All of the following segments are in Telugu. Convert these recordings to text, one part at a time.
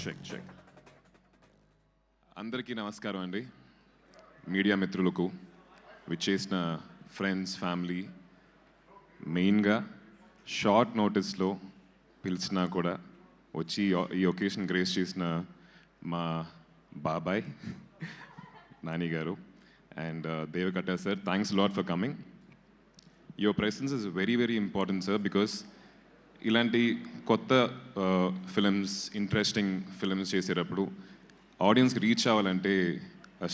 చెక్. అందరికీ నమస్కారం అండి. మీడియా మిత్రులకు, విచ్చేసిన ఫ్రెండ్స్, ఫ్యామిలీ, మెయిన్గా షార్ట్ నోటీస్లో పిలిచినా కూడా వచ్చి ఈ ఒకేషన్ గ్రేస్ చేసిన మా బాబాయ్ నాని గారు and Deva Katta sir, thanks lot for coming. Your presence is very very important sir, because ఇలాంటి కొత్త ఫిలిమ్స్, ఇంట్రెస్టింగ్ ఫిలిమ్స్ చేసేటప్పుడు ఆడియన్స్కి రీచ్ అవ్వాలంటే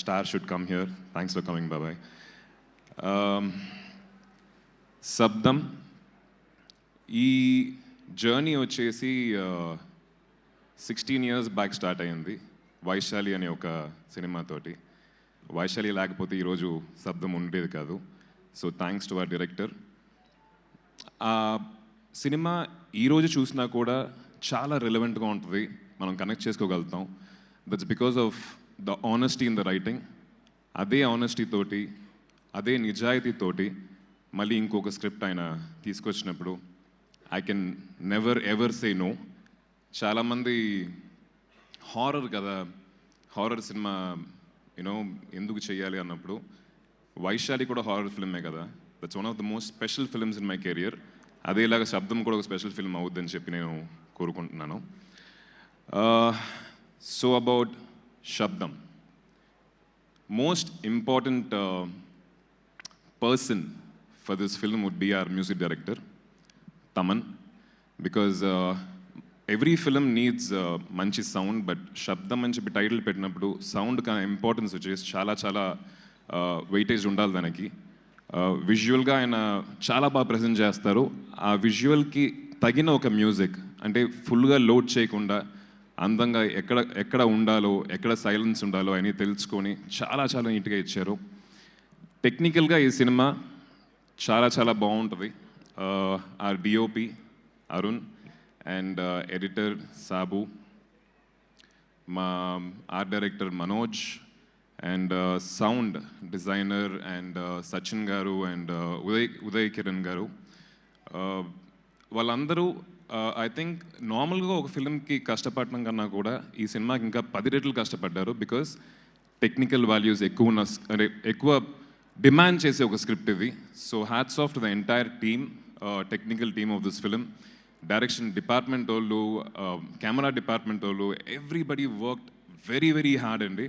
star should come here. Thanks for coming బాబాయ్. శబ్దం ఈ జర్నీ వచ్చేసి 16 years బ్యాక్ స్టార్ట్ అయ్యింది వైశాలి అనే ఒక సినిమాతోటి. వైశాలి లేకపోతే ఈరోజు శబ్దం ఉండేది కాదు. So thanks to our director. ఆ సినిమా ఈరోజు చూసినా కూడా చాలా రిలవెంట్గా ఉంటుంది, మనం కనెక్ట్ చేసుకోగలుగుతాం. That's because of the honesty in the writing. అదే ఆనెస్టీ తోటి, అదే నిజాయితీతోటి మళ్ళీ ఇంకొక స్క్రిప్ట్ ఆయన తీసుకొచ్చినప్పుడు I can never ever say no. చాలామంది హారర్ కదా, హారర్ సినిమా యూనో ఎందుకు చేయాలి అన్నప్పుడు, వైశాలి కూడా హారర్ ఫిల్మే కదా. That's one of the most special films in my career. అదేలాగా శబ్దం కూడా ఒక స్పెషల్ ఫిల్మ్ అవుద్దని చెప్పి నేను కోరుకుంటున్నాను. So about Sabdham, most important person for this film would be our music director Thaman. Because every film needs మంచి సౌండ్, బట్ శబ్దం అని చెప్పి టైటిల్ పెట్టినప్పుడు సౌండ్ కన్నా ఇంపార్టెన్స్ వచ్చేసి చాలా చాలా వెయిటేజ్ ఉండాలి దానికి. విజువల్గా ఆయన చాలా బాగా ప్రజెంట్ చేస్తారు. ఆ విజువల్కి తగిన ఒక మ్యూజిక్, అంటే ఫుల్గా లోడ్ చేయకుండా అందంగా ఎక్కడ ఉండాలో, ఎక్కడ సైలెన్స్ ఉండాలో అని తెలుసుకొని చాలా చాలా నీట్గా ఇచ్చారు. టెక్నికల్గా ఈ సినిమా చాలా చాలా బాగుంటుంది. ఆ DOP Arun and editor Sabu, మా art director Manoj and sound designer and Sachin గారు అండ్ ఉదయ్ కిరణ్ గారు, వాళ్ళందరూ ఐ థింక్ నార్మల్గా ఒక ఫిల్మ్కి కష్టపడడం కన్నా కూడా ఈ సినిమాకి ఇంకా 10 రెట్లు కష్టపడ్డారు. బికాస్ టెక్నికల్ వాల్యూస్ ఎక్కువ డిమాండ్ చేసే ఒక స్క్రిప్ట్ ఇది. So hats off to the entire team, technical team of this film. Direction department వాళ్ళు, కెమెరా డిపార్ట్మెంట్ వాళ్ళు, everybody worked very very hard అండి.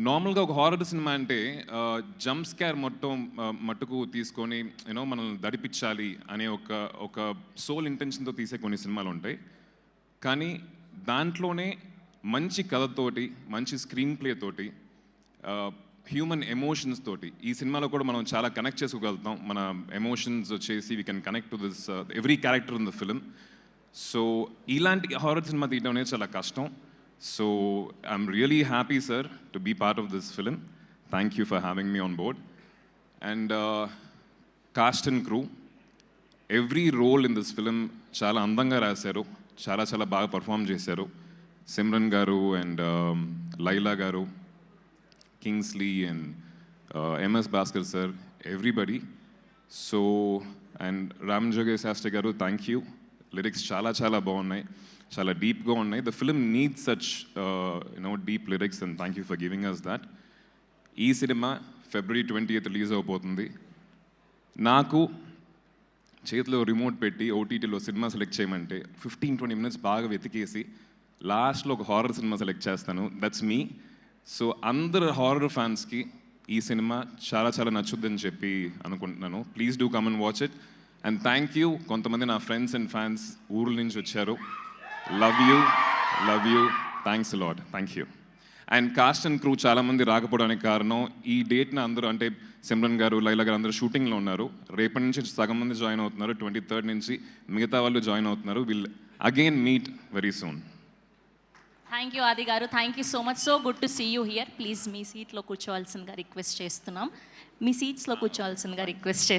నార్మల్గా ఒక హారర్ సినిమా అంటే జంప్ స్కేర్ మట్టుకు తీసుకొని యూనో మనల్ని దడిపించాలి అనే ఒక సోల్ ఇంటెన్షన్తో తీసే కొన్ని సినిమాలు ఉంటాయి. కానీ దాంట్లోనే మంచి కథతోటి, మంచి స్క్రీన్ ప్లే తోటి, హ్యూమన్ ఎమోషన్స్ తోటి ఈ సినిమాలో కూడా మనం చాలా కనెక్ట్ చేసుకోగలుగుతాం. మన ఎమోషన్స్ వచ్చేసి we can connect to this every character in the film. So ఇలాంటి హారర్ సినిమా తీయడం అనేది చాలా కష్టం. So I'm really happy, sir, to be part of this film. Thank you for having me on board. And cast and crew, every role in this film చాలా అందంగా రాశారు, చాలా చాలా బాగా పర్ఫామ్ చేశారు. సిమ్రన్ గారు అండ్ లైలా గారు, Kingsley and M S Bhaskar sir, everybody. So and Ramajogayya Sastry గారు, థ్యాంక్ యూ. లిరిక్స్ చాలా చాలా బాగున్నాయి, చాలా డీప్గా ఉన్నాయి. The film needs such deep lyrics and thank you for giving us that. ఈ సినిమా February 20th రిలీజ్ అవబోతుంది. నాకు చేతిలో రిమోట్ పెట్టి ఓటీటీలో సినిమా సెలెక్ట్ చేయమంటే 15-20 minutes బాగా వెతికేసి లాస్ట్లో ఒక హారర్ సినిమా సెలెక్ట్ చేస్తాను. That's me. సో అందరు హారర్ ఫ్యాన్స్కి ఈ సినిమా చాలా చాలా నచ్చుద్దని చెప్పి అనుకుంటున్నాను. Please do come and watch it. And thank you, కొంతమంది నా ఫ్రెండ్స్ అండ్ ఫ్యాన్స్ ఊర్ల నుంచి వచ్చారు. Love you, thanks a lot, thank you. And cost and crew చాలామంది రాకపోవడానికి కారణం, ఈ డేట్న అందరూ అంటే సిమ్రన్ గారు, లైలా గారు అందరూ షూటింగ్లో ఉన్నారు. రేపటి నుంచి సగం మంది జాయిన్ అవుతున్నారు, 23rd నుంచి మిగతా వాళ్ళు జాయిన్ అవుతున్నారు. Will again meet very soon. Thank you Aadhi గారు, thank you so much. So good to see you here. Please మీ సీట్లో కూర్చోవాల్సిందిగా రిక్వెస్ట్ చేస్తున్నాం. మీ సీట్స్లో కూర్చోవాల్సిందిగా రిక్వెస్ట్ చేస్తున్నాం.